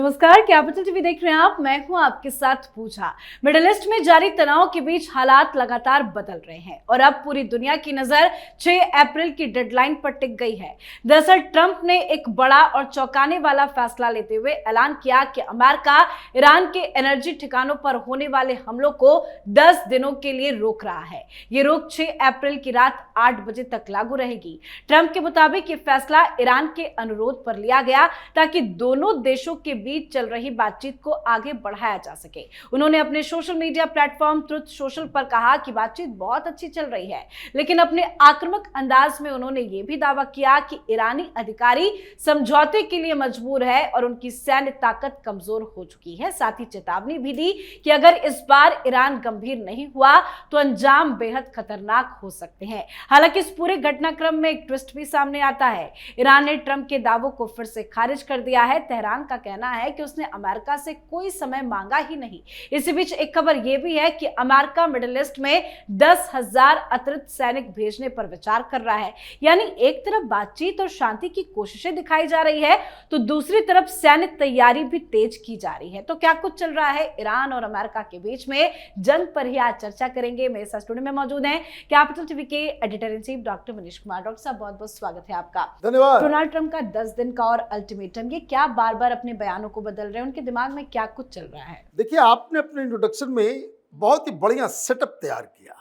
नमस्कार, capital TV देख रहे हैं आप। मैं हूं आपके साथ पूजा। मिडिल ईस्ट में जारी तनाव के बीच हालात लगातार बदल रहे हैं और अब पूरी दुनिया की नजर 6 अप्रैल की डेडलाइन पर टिक गई है। दरअसल ट्रंप ने एक बड़ा और चौंकाने वाला फैसला लेते हुए ऐलान किया कि अमेरिका ईरान के एनर्जी ठिकानों पर होने वाले हमलों को 10 दिनों के लिए रोक रहा है। ये रोक 6 अप्रैल की रात 8 बजे तक लागू रहेगी। ट्रंप के मुताबिक ये फैसला ईरान के अनुरोध पर लिया गया ताकि दोनों देशों के बीच चल रही बातचीत को आगे बढ़ाया जा सके। उन्होंने अपने social media platform truth social पर कहा कि बातचीत बहुत अच्छी चल रही है, लेकिन अपने आक्रामक अंदाज में उन्होंने यह भी दावा किया कि ईरानी अधिकारी समझौते के लिए मजबूर है और उनकी सैन्य ताकत कमजोर हो चुकी है। साथ ही चेतावनी भी दी कि अगर इस बार ईरान गंभीर नहीं हुआ तो अंजाम बेहद खतरनाक हो सकते हैं। हालांकि इस पूरे घटनाक्रम में एक ट्विस्ट भी सामने आता है। ईरान ने ट्रंप के दावों को फिर से खारिज कर दिया है। तेहरान का कहना है कि उसने अमेरिका से कोई समय मांगा ही नहीं। इसी बीच एक खबर यह भी है कि अमेरिका मिडिल ईस्ट में 10,000 अतिरिक्त सैनिक भेजने पर विचार कर रहा है। यानी एक तरफ बातचीत और शांति की कोशिशें दिखाई जा रही है तो दूसरी तरफ सैन्य तैयारी भी तेज की जा रही है। तो क्या कुछ चल रहा है ईरान और अमेरिका के बीच में, जंग पर ही आज चर्चा करेंगे। मेरे साथ स्टूडियो में मौजूद हैं कैपिटल टीवी के editor in chief doctor Manish Kumar. Doctor साहब, बहुत बहुत स्वागत है आपका। धन्यवाद। डोनाल्ड ट्रंप का 10 दिन का और अल्टीमेटम, ये क्या बार बार अपने बयानों को बदल रहे हैं? उनके दिमाग में क्या कुछ चल रहा है? देखिए, आपने अपने इंट्रोडक्शन में बहुत ही बढ़िया सेटअप तैयार किया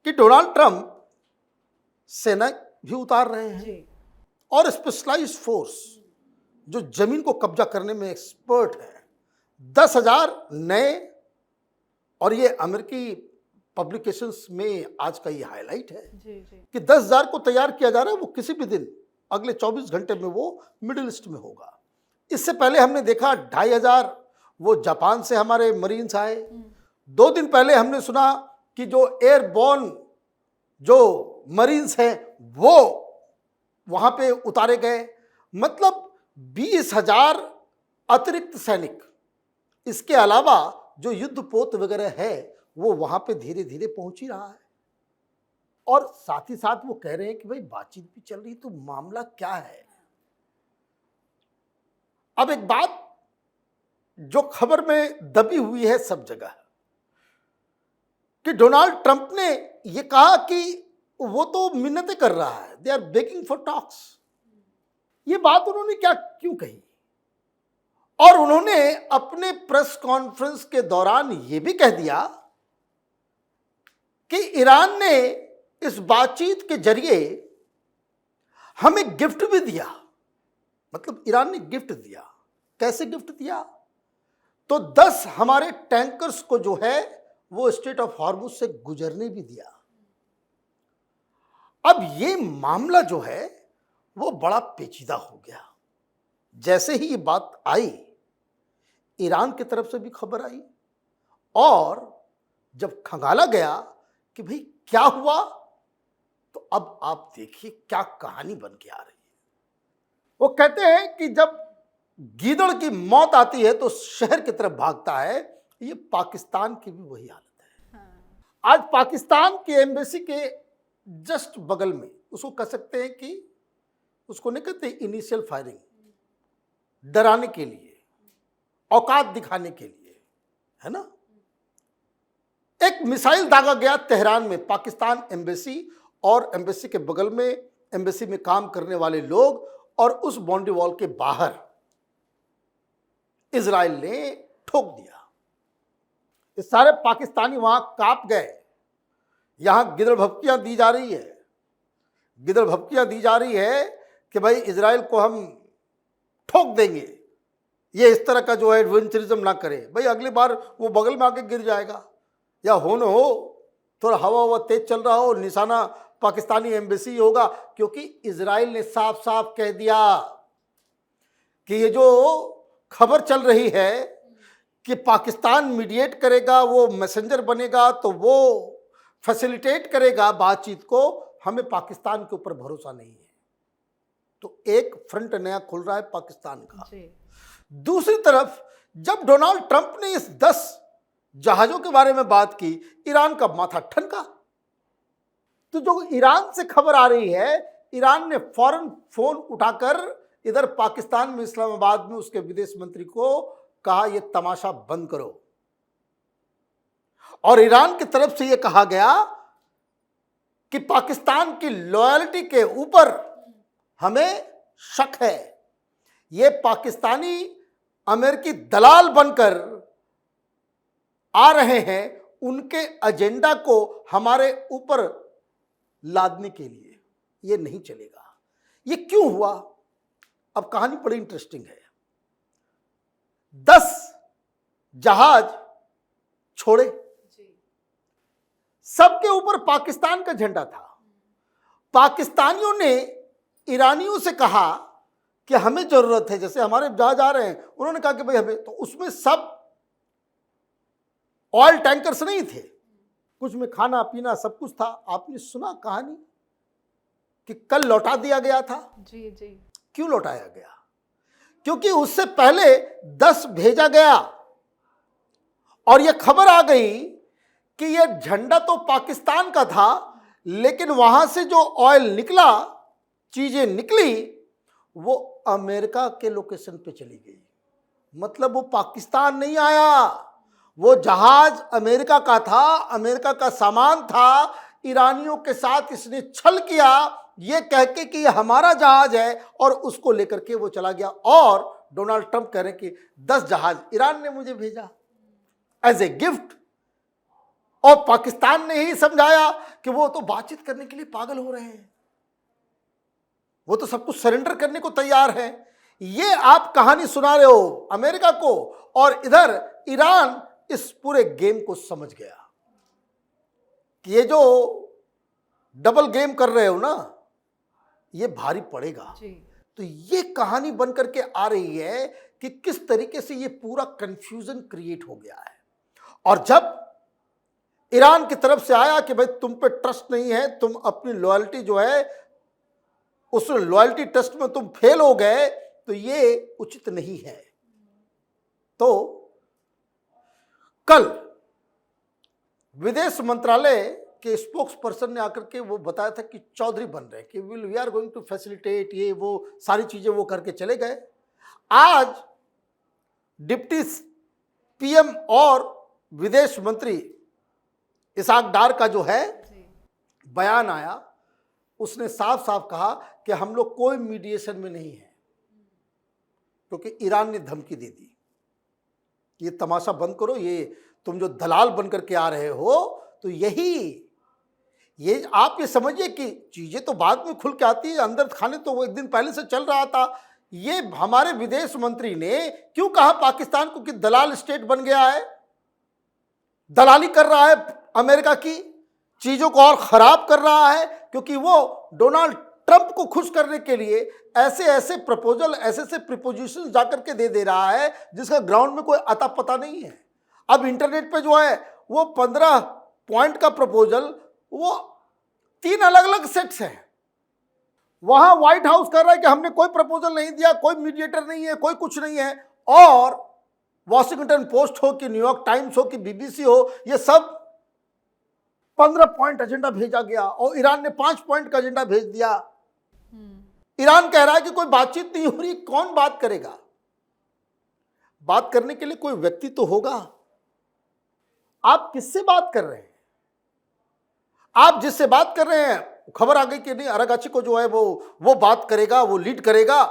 कि डोनाल्ड ट्रंप सेना भी उतार रहे हैं जी। और स्पेशलाइज्ड फोर्स जो जमीन को कब्जा करने में एक्सपर्ट है, 10,000 नए, और ये अमेरिकी पब्लिकेशंस में आज का ये हाईलाइट है कि 10,000 को तैयार किया जा रहा है। वो किसी भी दिन अगले 24 घंटे में वो मिडिल ईस्ट में होगा। इससे पहले हमने देखा 2,500 वो जापान से हमारे मरीन्स आए। 2 दिन पहले हमने सुना कि जो एयरबॉर्न जो मरीन्स हैं वो वहां पे उतारे गए। मतलब 20,000 अतिरिक्त सैनिक। इसके अलावा जो युद्धपोत वगैरह है वो वहां पे धीरे धीरे पहुंच ही रहा है। और साथ ही साथ वो कह रहे हैं कि भाई बातचीत भी चल रही, तो मामला क्या है। अब एक बात जो खबर में दबी हुई है सब जगह कि डोनाल्ड ट्रंप ने ये कहा कि वो तो मिन्नतें कर रहा है, they are begging for talks. ये बात उन्होंने क्यों कही? और उन्होंने अपने प्रेस कॉन्फ्रेंस के दौरान ये भी कह दिया कि ईरान ने इस बातचीत के जरिए हमें गिफ्ट भी दिया। मतलब ईरान ने गिफ्ट दिया। कैसे गिफ्ट दिया? तो 10 हमारे टैंकर्स को जो है वो स्ट्रेट ऑफ हॉर्मुज से गुजरने भी दिया। अब ये मामला जो है वो बड़ा पेचीदा हो गया। जैसे ही ये बात आई, ईरान की तरफ से भी खबर आई और जब खंगाला गया कि भाई क्या हुआ, तो अब आप देखिए क्या कहानी बन के आ रही है। वो कहते हैं कि जब गीदड़ की मौत आती है तो शहर की तरफ भागता है। ये पाकिस्तान की भी वही हालत है। आज पाकिस्तान के एम्बेसी के जस्ट बगल में, उसको कह सकते हैं कि उसको नहीं कहते इनिशियल फायरिंग, डराने के लिए, औकात दिखाने के लिए, है ना, एक मिसाइल दागा गया तेहरान में। पाकिस्तान एम्बेसी और एम्बेसी के बगल में एम्बेसी में काम करने वाले लोग और उस बाउंड्री वॉल के बाहर इजराइल ने ठोक दिया। इस सारे पाकिस्तानी वहां कांप गए। यहां गिदड़ भपकियां दी जा रही है, गिदड़ भपकियां दी जा रही है कि भाई इजराइल को हम ठोक देंगे, ये इस तरह का जो है एडवेंचरिज्म ना करे। भाई अगली बार वो बगल में आके गिर जाएगा, या हो न हो थोड़ा हवा तेज चल रहा हो, निशाना पाकिस्तानी एम्बेसी होगा। क्योंकि इजराइल ने साफ साफ कह दिया कि ये जो खबर चल रही है कि पाकिस्तान मीडिएट करेगा, वो मैसेंजर बनेगा, तो वो फैसिलिटेट करेगा बातचीत को, हमें पाकिस्तान के ऊपर भरोसा नहीं है। तो एक फ्रंट नया खुल रहा है पाकिस्तान का। दूसरी तरफ जब डोनाल्ड ट्रंप ने इस 10 जहाजों के बारे में बात की, ईरान का माथा ठनका। तो जो ईरान से खबर आ रही है, ईरान ने फौरन फोन उठाकर इधर पाकिस्तान में इस्लामाबाद में उसके विदेश मंत्री को कहा यह तमाशा बंद करो। और ईरान की तरफ से यह कहा गया कि पाकिस्तान की लॉयल्टी के ऊपर हमें शक है, ये पाकिस्तानी अमेरिकी दलाल बनकर आ रहे हैं उनके एजेंडा को हमारे ऊपर लादने के लिए, ये नहीं चलेगा। ये क्यों हुआ? अब कहानी बड़ी इंटरेस्टिंग है। 10 जहाज छोड़े, सबके ऊपर पाकिस्तान का झंडा था। पाकिस्तानियों ने ईरानियों से कहा कि हमें जरूरत है, जैसे हमारे जहाज आ रहे हैं, उन्होंने कहा कि भाई हमें, तो उसमें सब ऑयल टैंकर्स नहीं थे, कुछ में खाना पीना सब कुछ था। आपने सुना कहानी कि कल लौटा दिया गया था। जी जी। क्यों लौटाया गया? क्योंकि उससे पहले 10 भेजा गया और यह खबर आ गई कि यह झंडा तो पाकिस्तान का था, लेकिन वहां से जो ऑयल निकला, चीजें निकली, वो अमेरिका के लोकेशन पे चली गई। मतलब वो पाकिस्तान नहीं आया, वो जहाज अमेरिका का था, अमेरिका का सामान था। ईरानियों के साथ इसने छल किया, ये कह के कि ये हमारा जहाज है, और उसको लेकर के वो चला गया। और डोनाल्ड ट्रंप कह रहे कि 10 जहाज ईरान ने मुझे भेजा एज ए गिफ्ट, और पाकिस्तान ने ही समझाया कि वो तो बातचीत करने के लिए पागल हो रहे हैं, वो तो सब कुछ सरेंडर करने को तैयार है। ये आप कहानी सुना रहे हो अमेरिका को, और इधर ईरान इस पूरे गेम को समझ गया कि ये जो डबल गेम कर रहे हो ना, ये भारी पड़ेगा जी। तो ये कहानी बन करके आ रही है कि किस तरीके से ये पूरा कंफ्यूजन क्रिएट हो गया है। और जब ईरान की तरफ से आया कि भाई तुम पे ट्रस्ट नहीं है, तुम अपनी लॉयल्टी जो है उस लॉयल्टी टेस्ट में तुम फेल हो गए, तो ये उचित नहीं है। तो कल विदेश मंत्रालय के स्पोक्स पर्सन ने आकर के वो बताया था कि चौधरी बन रहे कि we are going to facilitate, ये वो सारी चीजें वो करके चले गए। आज डिप्टी पीएम और विदेश मंत्री इसहाक डार का जो है बयान आया, उसने साफ साफ कहा कि हम लोग कोई मीडिएशन में नहीं है, क्योंकि ईरान ने धमकी दे दी, ये तमाशा बंद करो, ये तुम जो दलाल बन करके आ रहे हो, तो ये आप ये समझिए कि चीजें तो बाद में खुल के आती है, अंदर खाने तो वो एक दिन पहले से चल रहा था। ये हमारे विदेश मंत्री ने क्यों कहा पाकिस्तान को कि दलाल स्टेट बन गया है, दलाली कर रहा है अमेरिका की, चीजों को और खराब कर रहा है, क्योंकि वो डोनाल्ड ट्रंप को खुश करने के लिए ऐसे ऐसे प्रपोजल, ऐसे ऐसे प्रिपोजिशन जाकर के दे रहा है जिसका ग्राउंड में कोई अता पता नहीं है। अब इंटरनेट पे जो है वो 15 पॉइंट का प्रपोजल, वो 3 अलग अलग सेट्स हैं। वहां व्हाइट हाउस कर रहा है कि हमने कोई प्रपोजल नहीं दिया, कोई मीडिएटर नहीं है, कोई कुछ नहीं है, और वॉशिंगटन पोस्ट हो कि न्यूयॉर्क टाइम्स हो कि बीबीसी हो, ये सब 15 पॉइंट एजेंडा भेजा गया, और ईरान ने 5 पॉइंट का एजेंडा भेज दिया। ईरान कह रहा है कि कोई बातचीत नहीं हो रही, कौन बात करेगा? बात करने के लिए कोई व्यक्ति तो होगा। आप किससे बात कर रहे हैं? आप जिससे बात कर रहे हैं, खबर आ गई कि नहीं अरागाची को जो है वो बात करेगा, वो लीड करेगा,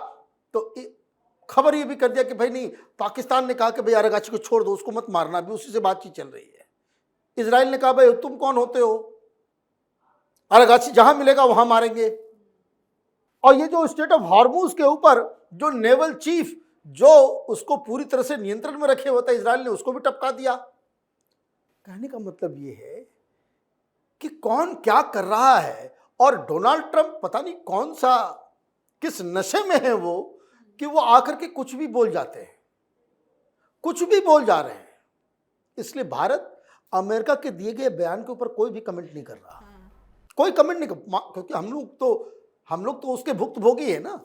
तो खबर ये भी कर दिया कि भाई नहीं, पाकिस्तान ने कहा कि भाई अरागाची को छोड़ दो, उसको मत मारना, भी उसी से बातचीत चल रही है। इजराइल ने कहा भाई तुम कौन होते हो, अरागाची जहां मिलेगा वहां मारेंगे। और ये जो स्टेट ऑफ हॉर्मुज के ऊपर जो नेवल चीफ जो उसको पूरी तरह से नियंत्रण में रखे होता है, इजराइल ने उसको भी टपका दिया। कहने का मतलब ये है कि कौन क्या कर रहा है, और डोनाल्ड ट्रंप पता नहीं कौन सा किस नशे में है वो, कि वो आकर के कुछ भी बोल जाते हैं, कुछ भी बोल जा रहे हैं। इसलिए भारत अमेरिका के दिए गए बयान के ऊपर कोई भी कमेंट नहीं कर रहा, कोई कमेंट नहीं क्योंकि हम लोग तो उसके भुक्तभोगी है ना।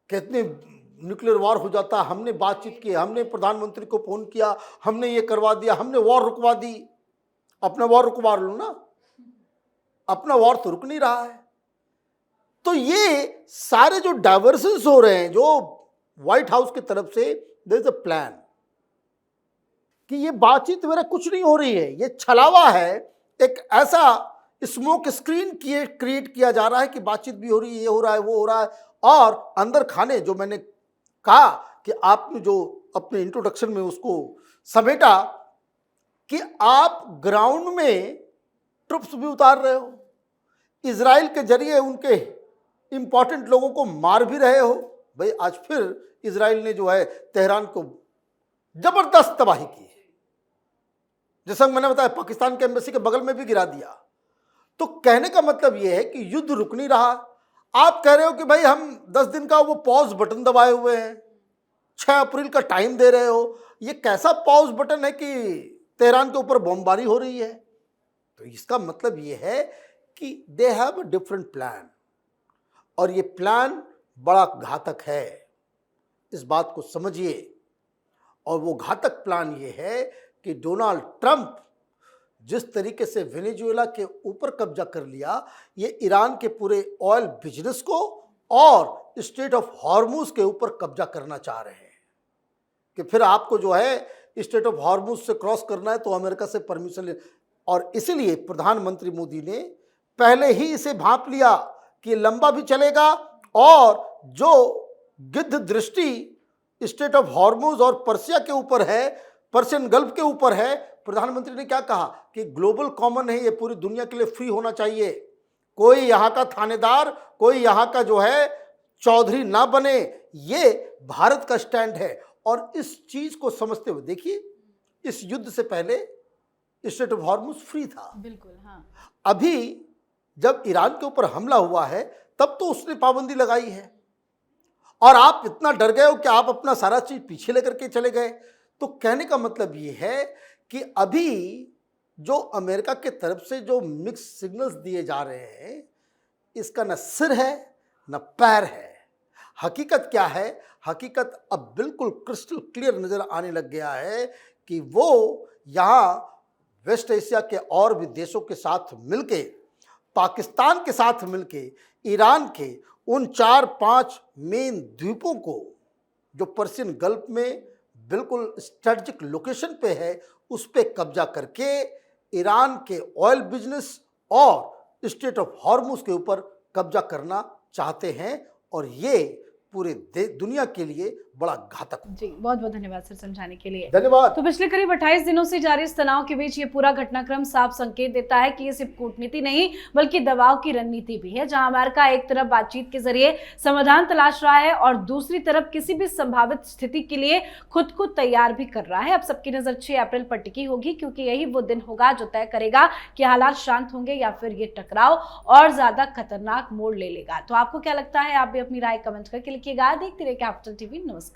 कितने न्यूक्लियर वॉर हो जाता, हमने बातचीत की, हमने प्रधानमंत्री को फोन किया, हमने ये करवा दिया, हमने वॉर रुकवा दी। अपना वॉर रुकवा लो ना, अपना वॉर तो रुक नहीं रहा है। तो ये सारे जो डाइवर्सन्स हो रहे हैं, जो व्हाइट हाउस की तरफ से देयर इज अ प्लान कि ये बातचीत वगैरह कुछ नहीं हो रही है, ये छलावा है। एक ऐसा स्मोक स्क्रीन क्रिएट किया जा रहा है कि बातचीत भी हो रही है, ये हो रहा है, वो हो रहा है, और अंदर खाने जो मैंने कहा कि आपने जो अपने इंट्रोडक्शन में उसको समेटा कि आप ग्राउंड में ट्रुप्स भी उतार रहे हो, इजराइल के जरिए उनके इंपॉर्टेंट लोगों को मार भी रहे हो। भाई आज फिर इजराइल ने जो है तेहरान को जबरदस्त तबाही की है, जैसा मैंने बताया पाकिस्तान के एम्बेसी के बगल में भी गिरा दिया। तो कहने का मतलब यह है कि युद्ध रुक नहीं रहा। आप कह रहे हो कि भाई हम 10 दिन का वो पॉज बटन दबाए हुए हैं, 6 अप्रैल का टाइम दे रहे हो। ये कैसा पॉज बटन है कि तेहरान के ऊपर बमबारी हो रही है? तो इसका मतलब ये है कि they have a different plan, और ये प्लान बड़ा घातक है, इस बात को समझिए। और वो घातक प्लान ये है कि डोनाल्ड ट्रंप जिस तरीके से वेनेजुएला के ऊपर कब्जा कर लिया, ये ईरान के पूरे ऑयल बिजनेस को और स्टेट ऑफ हॉर्मुज के ऊपर कब्जा करना चाह रहे हैं कि फिर आपको जो है स्टेट ऑफ हॉर्मुज से क्रॉस करना है तो अमेरिका से परमिशन ले। और इसीलिए प्रधानमंत्री मोदी ने पहले ही इसे भांप लिया कि लंबा भी चलेगा, और जो गिद्ध दृष्टि स्टेट ऑफ हॉर्मुज और पर्सिया के ऊपर है, पर्शियन गल्फ के ऊपर है, प्रधानमंत्री ने क्या कहा कि ग्लोबल कॉमन है, ये पूरी दुनिया के लिए फ्री होना चाहिए, कोई यहाँ का थानेदार, कोई यहाँ का जो है चौधरी ना बने, ये भारत का स्टैंड है। और इस चीज को समझते हुए देखिए, इस युद्ध से पहले स्टेट ऑफ हॉर्मुज फ्री था। बिल्कुल, हाँ। अभी जब ईरान के ऊपर हमला हुआ है तब तो उसने पाबंदी लगाई है, और आप इतना डर गए हो कि आप अपना सारा चीज पीछे लेकर के चले गए। तो कहने का मतलब ये है कि अभी जो अमेरिका के तरफ से जो मिक्स सिग्नल्स दिए जा रहे हैं, इसका न सिर है न पैर है। हकीकत क्या है? हकीकत अब बिल्कुल क्रिस्टल क्लियर नजर आने लग गया है कि वो यहाँ वेस्ट एशिया के और भी देशों के साथ मिलके, पाकिस्तान के साथ मिलके, ईरान के उन 4-5 मेन द्वीपों को जो पर्शियन गल्फ में बिल्कुल स्ट्रेटजिक लोकेशन पे है, उस पे कब्जा करके ईरान के ऑयल बिजनेस और स्टेट ऑफ हॉर्मुज के ऊपर कब्जा करना चाहते हैं, और ये पूरे दुनिया के लिए बड़ा घातक। जी, बहुत बहुत धन्यवाद सर समझाने के लिए। धन्यवाद। तो पिछले करीब 28 दिनों से जारी इस तनाव के बीच ये पूरा घटनाक्रम साफ संकेत देता है कि ये सिर्फ कूटनीति नहीं बल्कि दबाव की रणनीति भी है, जहां अमेरिका एक तरफ बातचीत के जरिए समाधान तलाश रहा है और दूसरी तरफ किसी भी संभावित स्थिति के लिए खुद को तैयार भी कर रहा है। अब सबकी नजर 6 अप्रैल पर टिकी होगी, क्योंकि यही वो दिन होगा जो तय करेगा कि हालात शांत होंगे या फिर ये टकराव और ज्यादा खतरनाक मोड़ ले लेगा। तो आपको क्या लगता है? आप भी अपनी राय कमेंट करके लिखिएगा। देखते रहिए कैपिटल टीवी। नमस्कार।